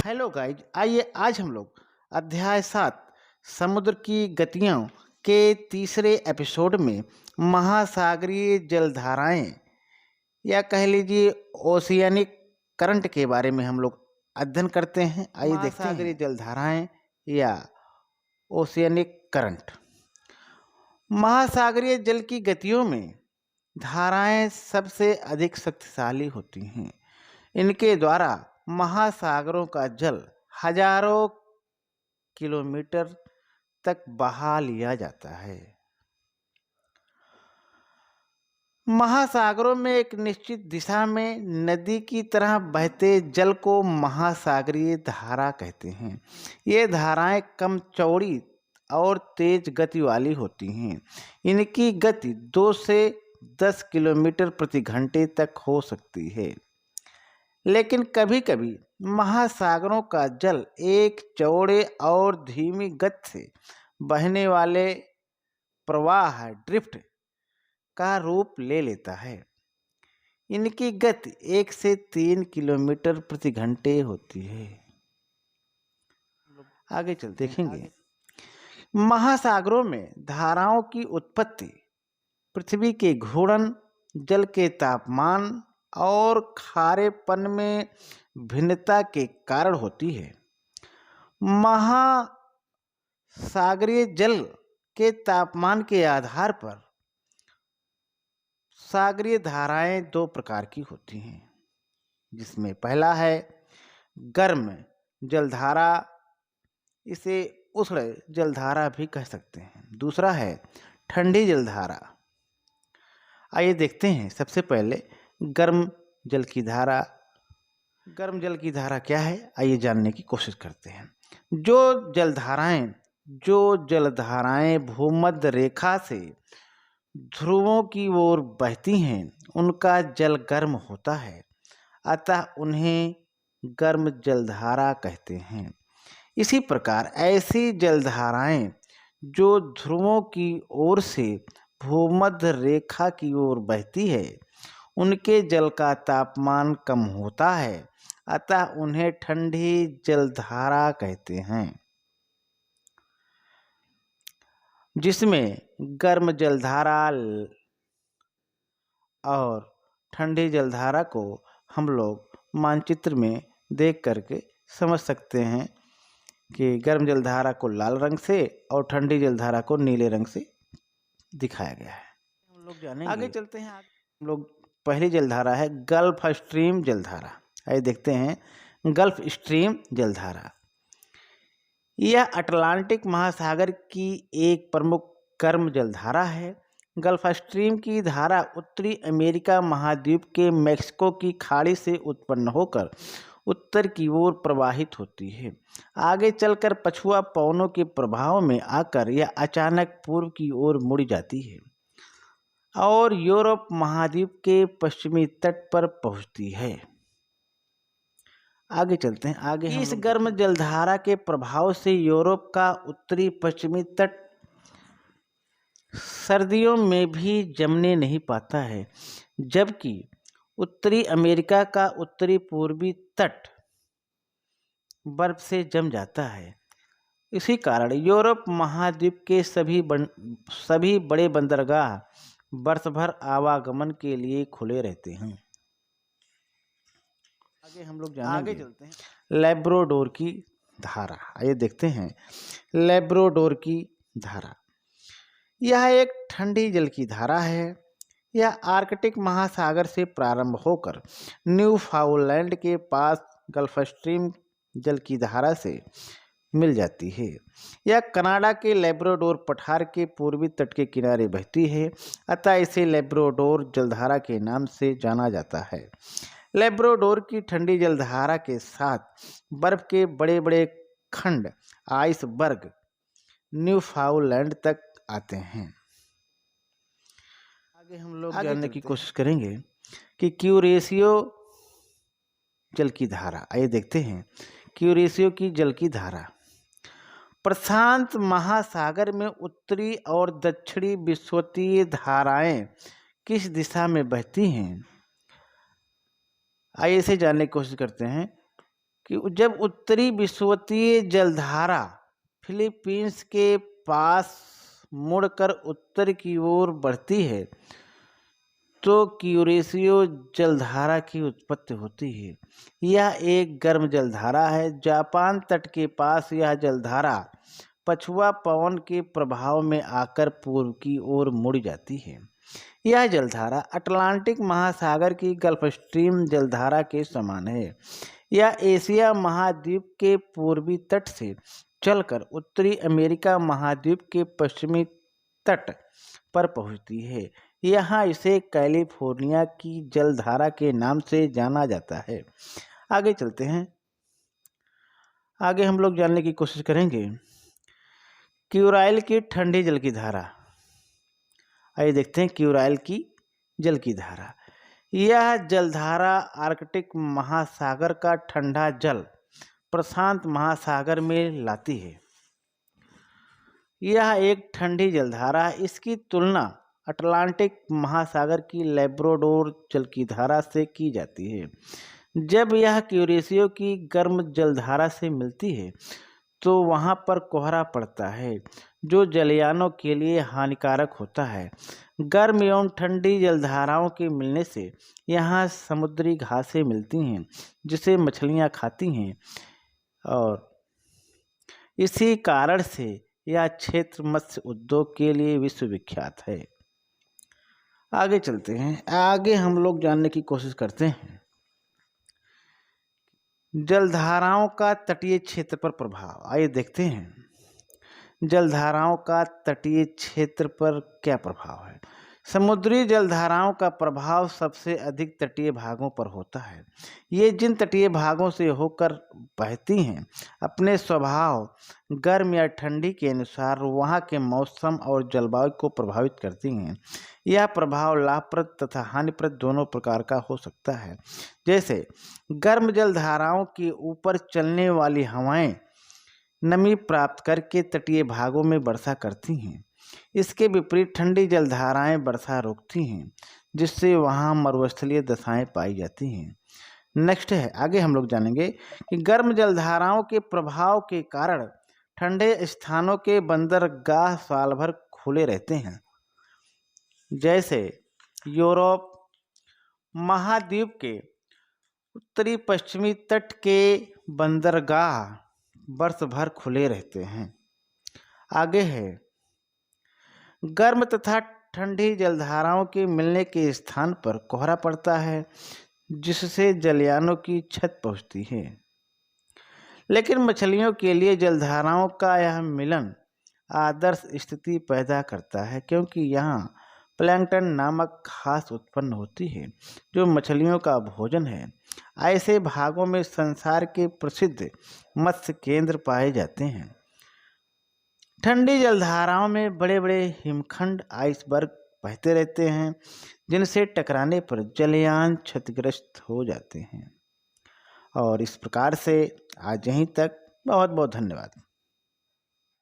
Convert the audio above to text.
Hello guys, आइए आज हम लोग अध्याय 7 समुद्र की गतियों के तीसरे एपिसोड में महासागरीय जलधाराएं या कह लीजिए ओशियानिक करंट के बारे में हम लोग अध्ययन करते हैं। आइए देखते हैं महासागरीय जलधाराएं या ओशियानिक करंट। महासागरीय जल की गतियों में धाराएं सबसे अधिक शक्तिशाली होती हैं। इनके द्वारा महासागरों का जल हजारों किलोमीटर तक बहा लिया जाता है। महासागरों में एक निश्चित दिशा में नदी की तरह बहते जल को महासागरीय धारा कहते हैं। ये धाराएं कम चौड़ी और तेज गति वाली होती हैं। इनकी गति 2 से 10 किलोमीटर प्रति घंटे तक हो सकती है। लेकिन कभी कभी महासागरों का जल एक चौड़े और धीमी गति से बहने वाले प्रवाह ड्रिफ्ट का रूप ले लेता है। इनकी गति 1 से 3 किलोमीटर प्रति घंटे होती है। आगे चल देखेंगे। महासागरों में धाराओं की उत्पत्ति पृथ्वी के घूर्णन, जल के तापमान और खारेपन में भिन्नता के कारण होती है। महासागरीय जल के तापमान के आधार पर सागरीय धाराएं 2 प्रकार की होती हैं, जिसमें पहला है गर्म जलधारा, इसे उष्ण जलधारा भी कह सकते हैं। दूसरा है ठंडी जलधारा। आइए देखते हैं सबसे पहले गर्म जल की धारा। गर्म जल की धारा क्या है, आइए जानने की कोशिश करते हैं। जो जलधाराएं भूमध्य रेखा से ध्रुवों की ओर बहती हैं, उनका जल गर्म होता है, अतः उन्हें गर्म जलधारा कहते हैं। इसी प्रकार ऐसी जलधाराएं जो ध्रुवों की ओर से भूमध्य रेखा की ओर बहती है, उनके जल का तापमान कम होता है, अतः उन्हें ठंडी जलधारा कहते हैं। जिसमें गर्म जलधारा और ठंडी जलधारा को हम लोग मानचित्र में देख करके समझ सकते हैं कि गर्म जलधारा को लाल रंग से और ठंडी जलधारा को नीले रंग से दिखाया गया है। हम लोग जानेंगे। आगे चलते हैं। हम लोग पहली जलधारा है गल्फ स्ट्रीम जलधारा। आइए देखते हैं गल्फ स्ट्रीम जलधारा। यह अटलांटिक महासागर की एक प्रमुख गर्म जलधारा है। गल्फ स्ट्रीम की धारा उत्तरी अमेरिका महाद्वीप के मैक्सिको की खाड़ी से उत्पन्न होकर उत्तर की ओर प्रवाहित होती है। आगे चलकर पछुआ पवनों के प्रभाव में आकर यह अचानक पूर्व की ओर मुड़ जाती है और यूरोप महाद्वीप के पश्चिमी तट पर पहुंचती है। आगे चलते हैं। आगे इस गर्म जलधारा के प्रभाव से यूरोप का उत्तरी पश्चिमी तट सर्दियों में भी जमने नहीं पाता है, जबकि उत्तरी अमेरिका का उत्तरी पूर्वी तट बर्फ से जम जाता है। इसी कारण यूरोप महाद्वीप के सभी बड़े बंदरगाह वर्ष भर आवागमन के लिए खुले रहते हैं। आगे हम लोग जानेंगे। आगे चलते हैं लैब्राडोर की धारा। आइए देखते हैं लैब्राडोर की धारा। यह एक ठंडी जल की धारा है। यह आर्कटिक महासागर से प्रारंभ होकर न्यूफाउंडलैंड के पास गल्फ स्ट्रीम जल की धारा से मिल जाती है। यह कनाडा के लैब्राडोर पठार के पूर्वी तट के किनारे बहती है, अतः इसे लैब्राडोर जलधारा के नाम से जाना जाता है। लैब्राडोर की ठंडी जलधारा के साथ बर्फ के बड़े बड़े खंड आइसबर्ग न्यूफाउंडलैंड तक आते हैं। आगे हम लोग जानने की कोशिश करेंगे कि क्यूरेशियो जल की धारा। आइए देखते हैं क्यूरेशियो की जल की धारा। प्रशांत महासागर में उत्तरी और दक्षिणी विषुवतीय धाराएं किस दिशा में बहती हैं? आइए इसे जानने की कोशिश करते हैं कि जब उत्तरी विषुवतीय जलधारा फिलीपींस के पास मुड़कर उत्तर की ओर बढ़ती है तो क्यूरेशियो जलधारा की उत्पत्ति होती है। यह एक गर्म जलधारा है। जापान तट के पास यह जलधारा पछुआ पवन के प्रभाव में आकर पूर्व की ओर मुड़ जाती है। यह जलधारा अटलांटिक महासागर की गल्फ स्ट्रीम जलधारा के समान है। यह एशिया महाद्वीप के पूर्वी तट से चलकर उत्तरी अमेरिका महाद्वीप के पश्चिमी तट पर पहुंचती है। यहाँ इसे कैलिफोर्निया की जलधारा के नाम से जाना जाता है। आगे चलते हैं। आगे हम लोग जानने की कोशिश करेंगे क्यूराइल की ठंडी जल की धारा। आइए देखते हैं क्यूराइल की जल की धारा। यह जलधारा आर्कटिक महासागर का ठंडा जल प्रशांत महासागर में लाती है। यह एक ठंडी जलधारा है। इसकी तुलना अटलांटिक महासागर की लैब्राडोर जल की धारा से की जाती है। जब यह क्यूरेशियो की गर्म जलधारा से मिलती है तो वहाँ पर कोहरा पड़ता है जो जलयानों के लिए हानिकारक होता है। गर्म एवं ठंडी जलधाराओं के मिलने से यहाँ समुद्री घासें मिलती हैं जिसे मछलियाँ खाती हैं और इसी कारण से यह क्षेत्र मत्स्य उद्योग के लिए विश्वविख्यात है। आगे चलते हैं। आगे हम लोग जानने की कोशिश करते हैं जलधाराओं का तटीय क्षेत्र पर प्रभाव। आइए देखते हैं जलधाराओं का तटीय क्षेत्र पर क्या प्रभाव है। समुद्री जलधाराओं का प्रभाव सबसे अधिक तटीय भागों पर होता है। ये जिन तटीय भागों से होकर बहती हैं अपने स्वभाव गर्म या ठंडी के अनुसार वहाँ के मौसम और जलवायु को प्रभावित करती हैं। यह प्रभाव लाभप्रद तथा हानिप्रद दोनों प्रकार का हो सकता है। जैसे गर्म जलधाराओं के ऊपर चलने वाली हवाएं नमी प्राप्त करके तटीय भागों में वर्षा करती हैं। इसके विपरीत ठंडी जलधाराएं वर्षा रोकती हैं जिससे वहाँ मरुस्थलीय दशाएं पाई जाती हैं। नेक्स्ट है, आगे हम लोग जानेंगे कि गर्म जलधाराओं के प्रभाव के कारण ठंडे स्थानों के बंदरगाह साल भर खुले रहते हैं। जैसे यूरोप महाद्वीप के उत्तरी पश्चिमी तट के बंदरगाह वर्ष भर खुले रहते हैं। आगे है गर्म तथा ठंडी जलधाराओं के मिलने के स्थान पर कोहरा पड़ता है जिससे जलयानों की छत पहुंचती है। लेकिन मछलियों के लिए जलधाराओं का यह मिलन आदर्श स्थिति पैदा करता है क्योंकि यहाँ प्लैंकटन नामक घास उत्पन्न होती है जो मछलियों का भोजन है। ऐसे भागों में संसार के प्रसिद्ध मत्स्य केंद्र पाए जाते हैं। ठंडी जलधाराओं में बड़े बड़े हिमखंड आइसबर्ग बहते रहते हैं जिनसे टकराने पर जलयान क्षतिग्रस्त हो जाते हैं। और इस प्रकार से आज यहीं तक। बहुत बहुत धन्यवाद।